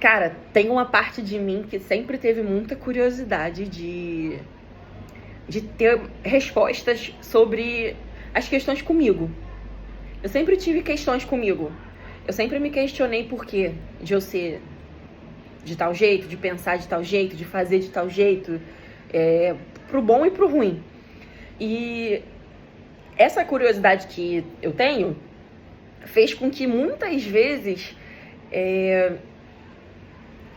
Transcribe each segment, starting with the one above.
Cara, tem uma parte de mim que sempre teve muita curiosidade de ter respostas sobre as questões comigo. Eu sempre tive questões comigo. Eu sempre me questionei por quê de eu ser de tal jeito, de pensar de tal jeito, de fazer de tal jeito, pro bom e pro ruim. E essa curiosidade que eu tenho fez com que muitas vezes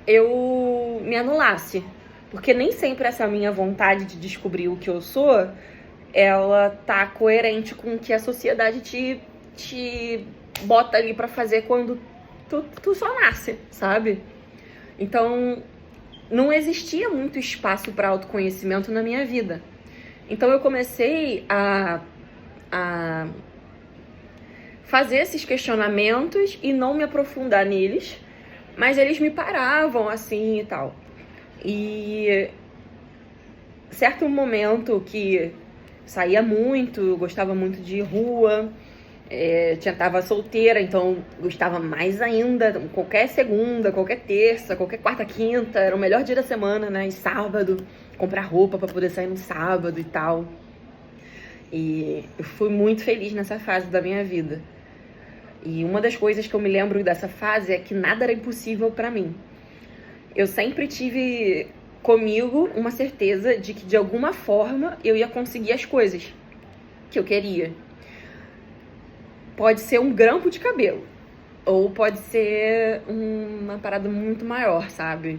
eu me anulasse. Porque nem sempre essa minha vontade de descobrir o que eu sou, ela tá coerente com o que a sociedade te bota ali pra fazer quando tu só nasce, sabe? Então, não existia muito espaço para autoconhecimento na minha vida. Então, eu comecei a fazer esses questionamentos e não me aprofundar neles, mas eles me paravam assim e tal. E certo momento que saía muito, gostava muito de rua, tava solteira, então gostava mais ainda. Qualquer segunda, qualquer terça, qualquer quarta, quinta, era o melhor dia da semana, né? E sábado, comprar roupa pra poder sair no sábado e tal. E eu fui muito feliz nessa fase da minha vida. E uma das coisas que eu me lembro dessa fase é que nada era impossível pra mim. Eu sempre tive comigo uma certeza de que de alguma forma eu ia conseguir as coisas que eu queria. Pode ser um grampo de cabelo, ou pode ser uma parada muito maior, sabe?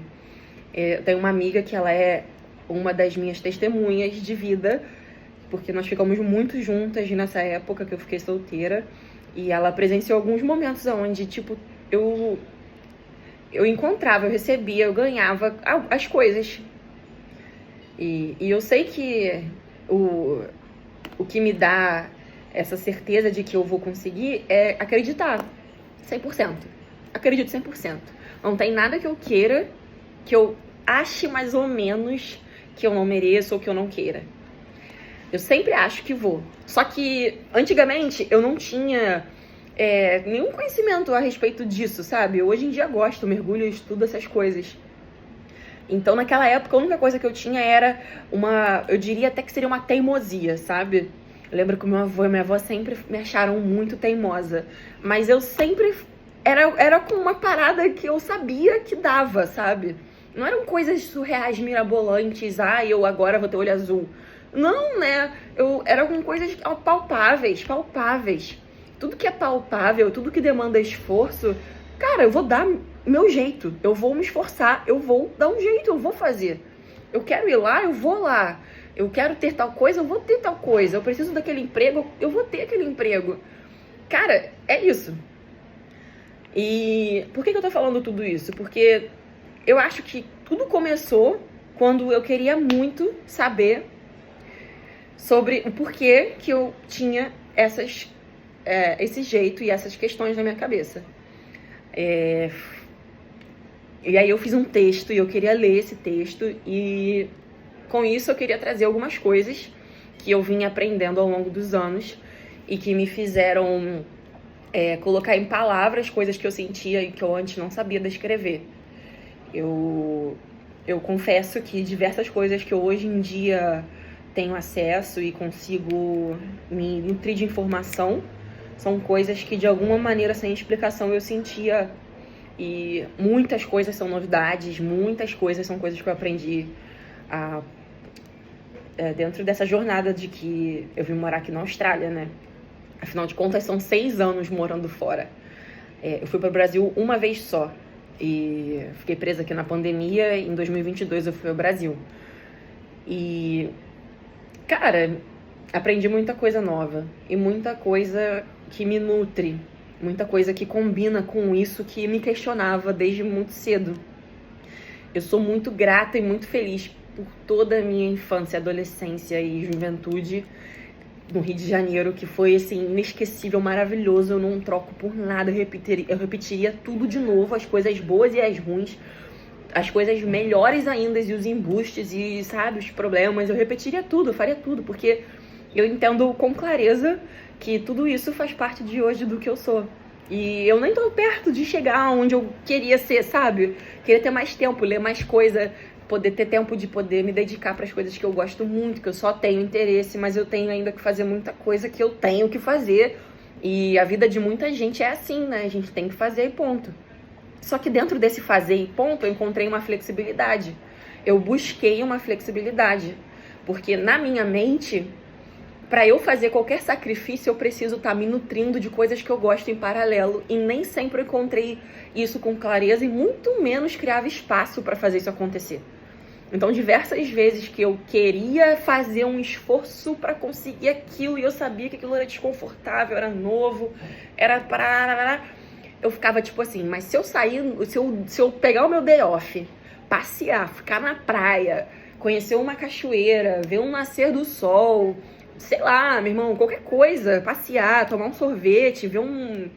Eu tenho uma amiga que ela é uma das minhas testemunhas de vida, porque nós ficamos muito juntas nessa época que eu fiquei solteira, e ela presenciou alguns momentos onde, tipo, eu encontrava, eu recebia, eu ganhava as coisas. E eu sei que o que me dá essa certeza de que eu vou conseguir é acreditar 100%. Acredito 100%. Não tem nada que eu queira que eu ache mais ou menos que eu não mereço ou que eu não queira. Eu sempre acho que vou. Só que antigamente eu não tinha nenhum conhecimento a respeito disso, sabe? Hoje em dia gosto, mergulho, estudo essas coisas. Então naquela época a única coisa que eu tinha era eu diria até que seria uma teimosia, sabe? Eu lembro que o meu avô e minha avó sempre me acharam muito teimosa. Mas eu sempre era com uma parada que eu sabia que dava, sabe? Não eram coisas surreais, mirabolantes, eu agora vou ter olho azul. Não, né? Era com coisas palpáveis. Tudo que é palpável, tudo que demanda esforço, cara, eu vou dar meu jeito. Eu vou me esforçar, eu vou dar um jeito, eu vou fazer. Eu quero ir lá, eu vou lá. Eu quero ter tal coisa, eu vou ter tal coisa. Eu preciso daquele emprego, eu vou ter aquele emprego. Cara, é isso. E por que eu tô falando tudo isso? Porque eu acho que tudo começou quando eu queria muito saber sobre o porquê que eu tinha esse jeito e essas questões na minha cabeça. E aí eu fiz um texto e eu queria ler esse texto, e com isso eu queria trazer algumas coisas que eu vim aprendendo ao longo dos anos e que me fizeram colocar em palavras coisas que eu sentia e que eu antes não sabia descrever. Eu confesso que diversas coisas que eu hoje em dia tenho acesso e consigo me nutrir de informação são coisas que de alguma maneira, sem explicação, eu sentia. E muitas coisas são novidades, muitas coisas são coisas que eu aprendi dentro dessa jornada de que eu vim morar aqui na Austrália, né? Afinal de contas, são 6 anos morando fora. Eu fui para o Brasil uma vez só e fiquei presa aqui na pandemia. Em 2022 eu fui ao Brasil. E, cara, aprendi muita coisa nova e muita coisa que me nutre, muita coisa que combina com isso que me questionava desde muito cedo. Eu sou muito grata e muito feliz por toda a minha infância, adolescência e juventude no Rio de Janeiro, que foi, assim, inesquecível, maravilhoso. Eu não troco por nada, eu repetiria tudo de novo, as coisas boas e as ruins, as coisas melhores ainda e os embustes e, sabe, os problemas. Eu repetiria tudo, eu faria tudo, porque eu entendo com clareza que tudo isso faz parte de hoje do que eu sou. E eu nem tô perto de chegar onde eu queria ser, sabe? Queria ter mais tempo, ler mais coisa, poder ter tempo de poder me dedicar para as coisas que eu gosto muito, que eu só tenho interesse, mas eu tenho ainda que fazer muita coisa que eu tenho que fazer. E a vida de muita gente é assim, né? A gente tem que fazer e ponto. Só que dentro desse fazer e ponto, eu encontrei uma flexibilidade. Eu busquei uma flexibilidade. Porque na minha mente, para eu fazer qualquer sacrifício, eu preciso estar me nutrindo de coisas que eu gosto em paralelo. E nem sempre eu encontrei isso com clareza e muito menos criava espaço para fazer isso acontecer. Então, diversas vezes que eu queria fazer um esforço para conseguir aquilo e eu sabia que aquilo era desconfortável, era novo, era para... Eu ficava tipo assim, mas se eu sair, se eu pegar o meu day off, passear, ficar na praia, conhecer uma cachoeira, ver um nascer do sol, sei lá, meu irmão, qualquer coisa, passear, tomar um sorvete, ver um...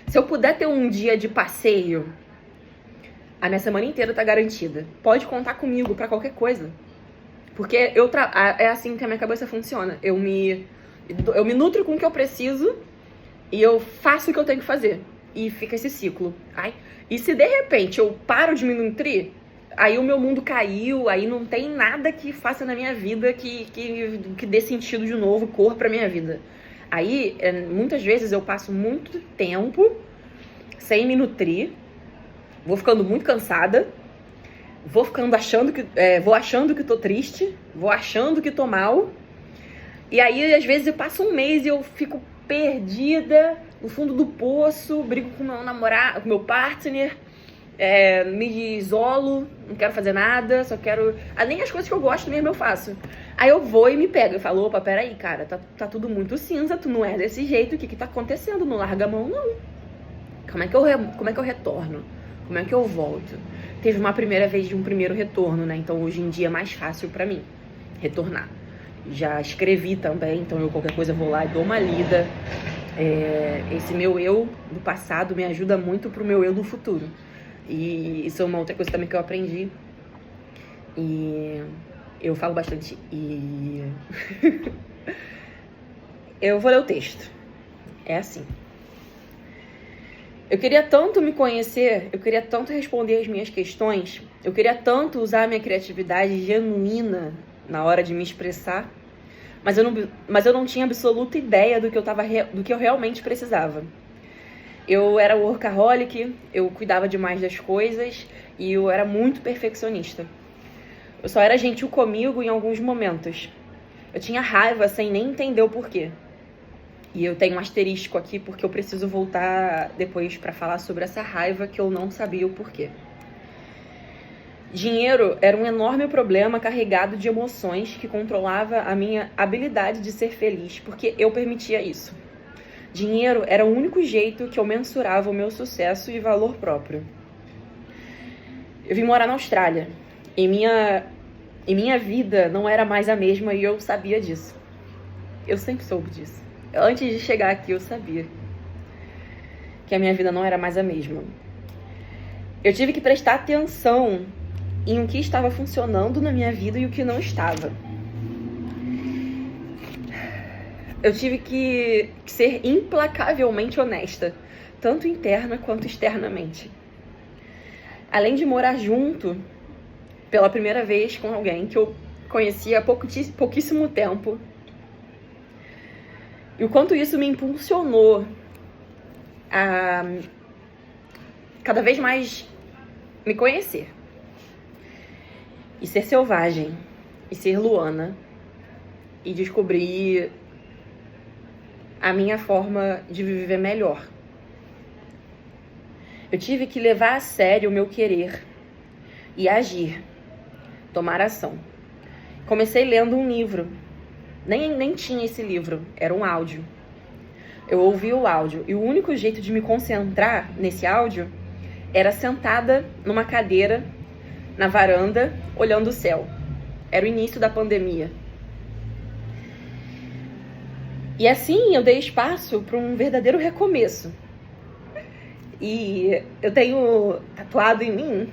Se eu puder ter um dia de passeio, a minha semana inteira tá garantida. Pode contar comigo pra qualquer coisa. Porque é assim que a minha cabeça funciona. Eu me nutro com o que eu preciso e eu faço o que eu tenho que fazer. E fica esse ciclo. E se de repente eu paro de me nutrir, aí o meu mundo caiu, aí não tem nada que faça na minha vida que dê sentido de novo, cor pra minha vida. Aí, muitas vezes eu passo muito tempo sem me nutrir, vou ficando muito cansada, vou achando que tô triste, vou achando que tô mal. E aí, às vezes, eu passo um mês e eu fico perdida no fundo do poço, brigo com meu namorado, com meu partner, me isolo, não quero fazer nada, só quero... Nem as coisas que eu gosto mesmo eu faço. Aí eu vou e me pego e falo, opa, peraí, cara, tá tudo muito cinza, tu não é desse jeito, o que tá acontecendo? Não larga a mão, não. Como é que eu retorno? Como é que eu volto? Teve uma primeira vez de um primeiro retorno, né? Então hoje em dia é mais fácil pra mim retornar. Já escrevi também, então eu qualquer coisa vou lá e dou uma lida. Esse meu eu do passado me ajuda muito pro meu eu do futuro. E isso é uma outra coisa também que eu aprendi. E eu falo bastante. E eu vou ler o texto. É assim. Eu queria tanto me conhecer, eu queria tanto responder as minhas questões, eu queria tanto usar a minha criatividade genuína na hora de me expressar, mas eu não tinha absoluta ideia do que eu realmente precisava. Eu era workaholic, eu cuidava demais das coisas e eu era muito perfeccionista. Eu só era gentil comigo em alguns momentos. Eu tinha raiva sem nem entender o porquê. E eu tenho um asterisco aqui porque eu preciso voltar depois para falar sobre essa raiva que eu não sabia o porquê. Dinheiro era um enorme problema carregado de emoções que controlava a minha habilidade de ser feliz, porque eu permitia isso. Dinheiro era o único jeito que eu mensurava o meu sucesso e valor próprio. Eu vim morar na Austrália e minha vida não era mais a mesma e eu sabia disso. Eu sempre soube disso. Antes de chegar aqui, eu sabia que a minha vida não era mais a mesma. Eu tive que prestar atenção em o que estava funcionando na minha vida e o que não estava. Eu tive que ser implacavelmente honesta, tanto interna quanto externamente. Além de morar junto, pela primeira vez com alguém que eu conhecia há pouquíssimo tempo, e o quanto isso me impulsionou a cada vez mais me conhecer. E ser selvagem. E ser Luana. E descobrir a minha forma de viver melhor. Eu tive que levar a sério o meu querer. E agir. Tomar ação. Comecei lendo um livro. Nem tinha esse livro, era um áudio. Eu ouvi o áudio e o único jeito de me concentrar nesse áudio era sentada numa cadeira, na varanda, olhando o céu. Era o início da pandemia. E assim eu dei espaço para um verdadeiro recomeço. E eu tenho tatuado em mim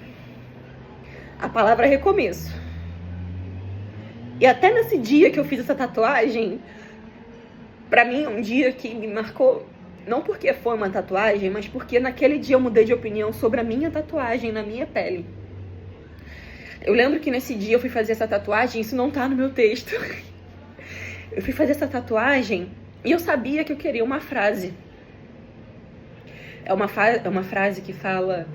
a palavra recomeço. E até nesse dia que eu fiz essa tatuagem, pra mim é um dia que me marcou Não porque foi uma tatuagem, mas porque naquele dia eu mudei de opinião sobre a minha tatuagem na minha pele. Eu lembro que nesse dia eu fui fazer essa tatuagem, isso não tá no meu texto. Eu fui fazer essa tatuagem e eu sabia que eu queria uma frase. É uma frase que fala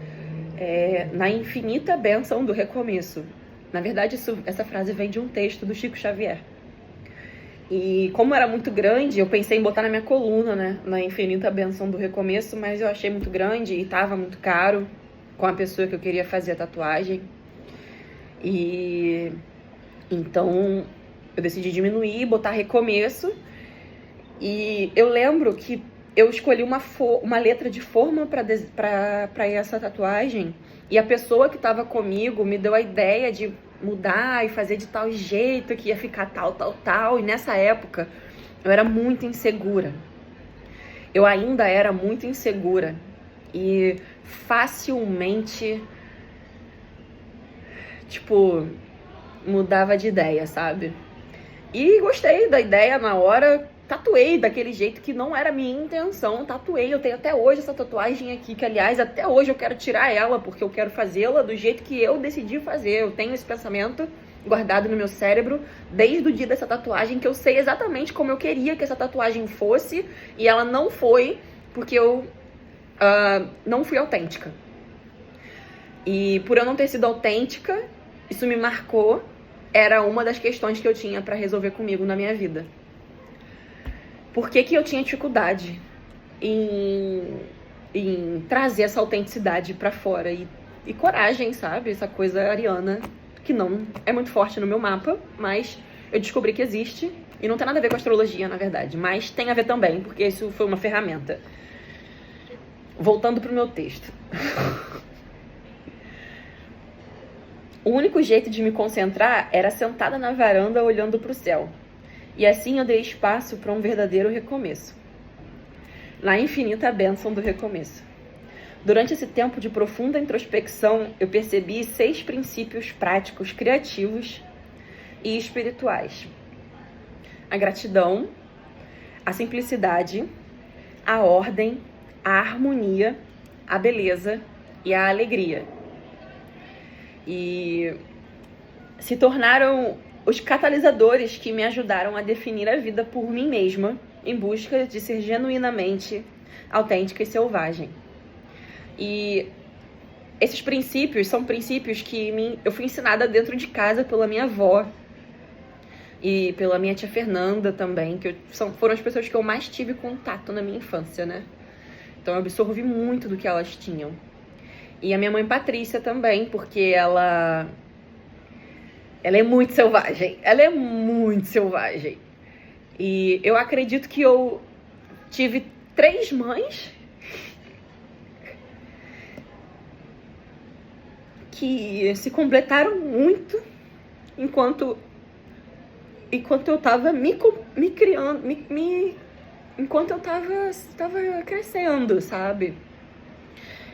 na infinita bênção do recomeço. Na verdade, essa frase vem de um texto do Chico Xavier. E como era muito grande, eu pensei em botar na minha coluna, né? Na infinita bênção do recomeço, mas eu achei muito grande e tava muito caro com a pessoa que eu queria fazer a tatuagem. E então eu decidi diminuir, botar recomeço. E eu lembro que eu escolhi uma letra de forma para essa tatuagem. E a pessoa que estava comigo me deu a ideia de mudar e fazer de tal jeito que ia ficar tal. E nessa época eu era muito insegura. Eu ainda era muito insegura. E facilmente, mudava de ideia, sabe? E gostei da ideia na hora, tatuei daquele jeito que não era minha intenção, tatuei. Eu tenho até hoje essa tatuagem aqui, que aliás, até hoje eu quero tirar ela, porque eu quero fazê-la do jeito que eu decidi fazer. Eu tenho esse pensamento guardado no meu cérebro desde o dia dessa tatuagem, que eu sei exatamente como eu queria que essa tatuagem fosse, e ela não foi, porque eu não fui autêntica. E por eu não ter sido autêntica, isso me marcou. Era uma das questões que eu tinha pra resolver comigo na minha vida. Por que eu tinha dificuldade em trazer essa autenticidade pra fora? E coragem, sabe? Essa coisa ariana, que não é muito forte no meu mapa, mas eu descobri que existe. E não tem nada a ver com astrologia, na verdade. Mas tem a ver também, porque isso foi uma ferramenta. Voltando pro meu texto. O único jeito de me concentrar era sentada na varanda olhando para o céu. E assim eu dei espaço para um verdadeiro recomeço. Na infinita bênção do recomeço. Durante esse tempo de profunda introspecção, eu percebi 6 princípios práticos, criativos e espirituais. A gratidão, a simplicidade, a ordem, a harmonia, a beleza e a alegria. E se tornaram os catalisadores que me ajudaram a definir a vida por mim mesma, em busca de ser genuinamente autêntica e selvagem. E esses princípios são princípios que eu fui ensinada dentro de casa pela minha avó e pela minha tia Fernanda também, que foram as pessoas que eu mais tive contato na minha infância, né? Então eu absorvi muito do que elas tinham. E a minha mãe Patrícia também, porque ela é muito selvagem. Ela é muito selvagem. E eu acredito que eu tive 3 mães que se completaram muito enquanto eu tava me criando, enquanto eu tava crescendo, sabe?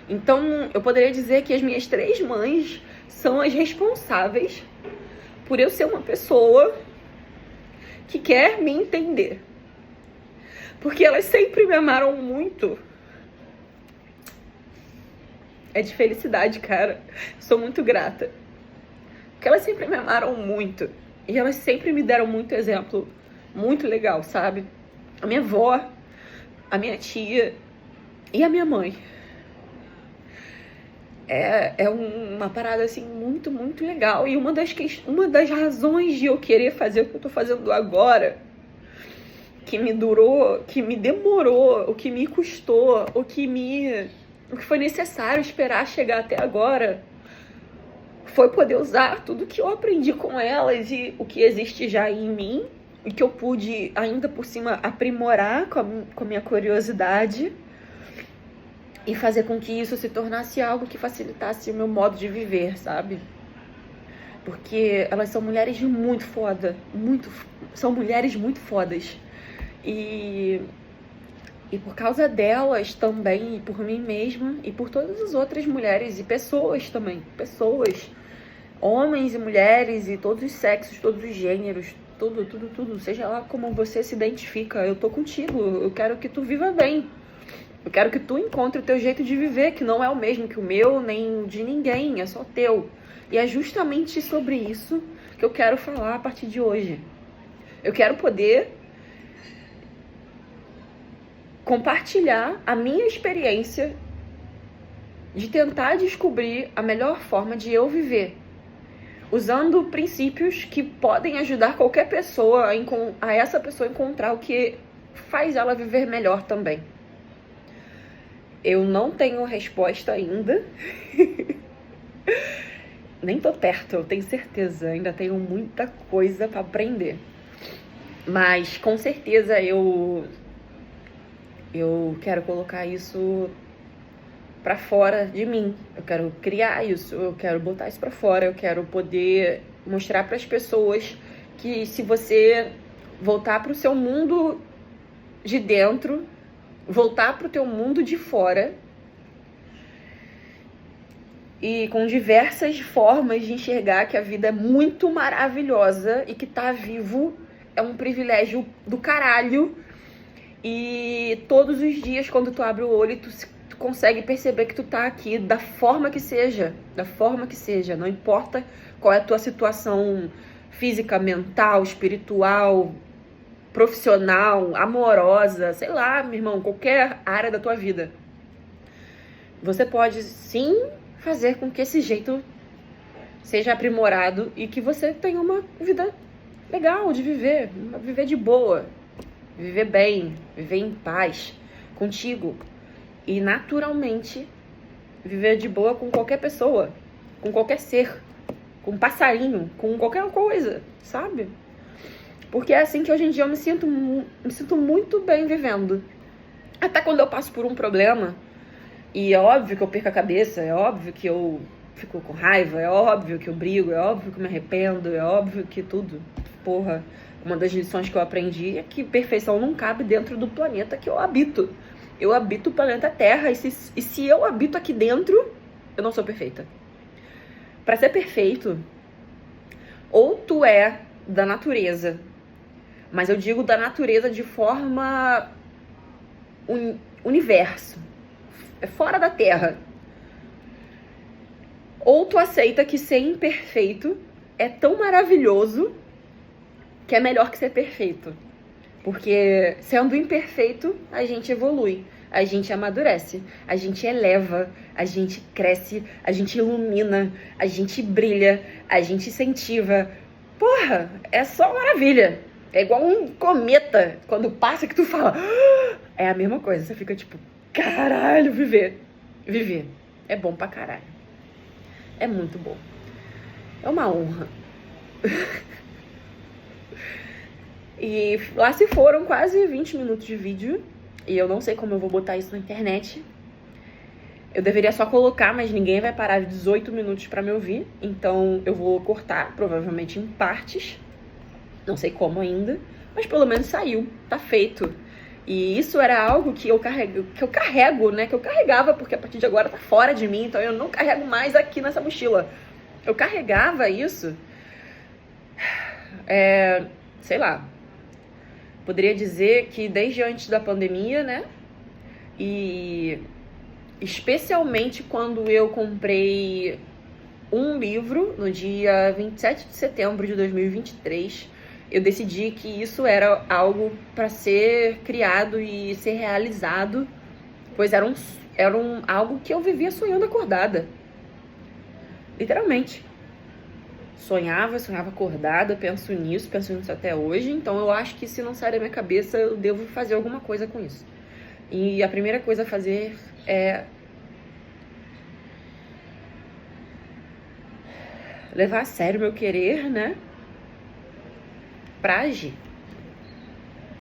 Então, eu poderia dizer que as minhas 3 mães são as responsáveis por eu ser uma pessoa que quer me entender. Porque elas sempre me amaram muito. É de felicidade, cara. Sou muito grata. Porque elas sempre me amaram muito. E elas sempre me deram muito exemplo. Muito legal, sabe? A minha avó, a minha tia e a minha mãe. É uma parada, assim, muito, muito legal. E uma das razões de eu querer fazer o que eu tô fazendo agora, que me demorou, o que me custou, o que foi necessário esperar chegar até agora, foi poder usar tudo que eu aprendi com elas e o que existe já em mim, e que eu pude, ainda por cima, aprimorar com a minha curiosidade, e fazer com que isso se tornasse algo que facilitasse o meu modo de viver, sabe? Porque elas são mulheres muito foda, são mulheres muito fodas. E por causa delas também, e por mim mesma, e por todas as outras mulheres e pessoas também. Pessoas, homens e mulheres, e todos os sexos, todos os gêneros, tudo. Seja lá como você se identifica, eu tô contigo, eu quero que tu viva bem. Eu quero que tu encontre o teu jeito de viver, que não é o mesmo que o meu, nem o de ninguém, é só teu. E é justamente sobre isso que eu quero falar a partir de hoje. Eu quero poder compartilhar a minha experiência de tentar descobrir a melhor forma de eu viver, usando princípios que podem ajudar qualquer pessoa a essa pessoa encontrar o que faz ela viver melhor também. Eu não tenho resposta ainda. Nem tô perto, eu tenho certeza. Ainda tenho muita coisa pra aprender. Mas com certeza eu quero colocar isso pra fora de mim. Eu quero criar isso, eu quero botar isso pra fora, eu quero poder mostrar pras pessoas que se você voltar pro seu mundo de dentro, voltar pro teu mundo de fora e com diversas formas de enxergar que a vida é muito maravilhosa e que tá vivo é um privilégio do caralho. E todos os dias, quando tu abre o olho, tu consegue perceber que tu tá aqui da forma que seja. Da forma que seja. Não importa qual é a tua situação física, mental, espiritual, profissional, amorosa, sei lá, meu irmão, qualquer área da tua vida. Você pode sim fazer com que esse jeito seja aprimorado e que você tenha uma vida legal de viver de boa. Viver bem, viver em paz contigo e naturalmente viver de boa com qualquer pessoa, com qualquer ser, com um passarinho, com qualquer coisa, sabe? Porque é assim que hoje em dia eu me sinto muito bem vivendo. Até quando eu passo por um problema, e é óbvio que eu perco a cabeça, é óbvio que eu fico com raiva, é óbvio que eu brigo, é óbvio que eu me arrependo, é óbvio que tudo, porra. Uma das lições que eu aprendi é que perfeição não cabe dentro do planeta que eu habito. Eu habito o planeta Terra e se eu habito aqui dentro, eu não sou perfeita. Pra ser perfeito, ou tu é da natureza, mas eu digo da natureza de forma universo, é fora da Terra. Ou tu aceita que ser imperfeito é tão maravilhoso que é melhor que ser perfeito. Porque sendo imperfeito, a gente evolui, a gente amadurece, a gente eleva, a gente cresce, a gente ilumina, a gente brilha, a gente incentiva. Porra, é só maravilha. É igual um cometa, quando passa que tu fala... É a mesma coisa, você fica tipo, caralho, viver. Viver é bom pra caralho. É muito bom. É uma honra. E lá se foram quase 20 minutos de vídeo. E eu não sei como eu vou botar isso na internet. Eu deveria só colocar, mas ninguém vai parar de 18 minutos pra me ouvir. Então eu vou cortar, provavelmente em partes. Não sei como ainda. Mas pelo menos saiu, tá feito. E isso era algo que eu carrego, né? Que eu carregava, porque a partir de agora tá fora de mim. Então eu não carrego mais aqui nessa mochila. Eu carregava isso... sei lá... Poderia dizer que desde antes da pandemia, né? E especialmente quando eu comprei um livro no dia 27 de setembro de 2023, eu decidi que isso era algo para ser criado e ser realizado, pois era algo que eu vivia sonhando acordada. Literalmente. Sonhava acordada, penso nisso até hoje. Então eu acho que se não sair da minha cabeça, eu devo fazer alguma coisa com isso. E a primeira coisa a fazer é levar a sério o meu querer, né? Pra agir.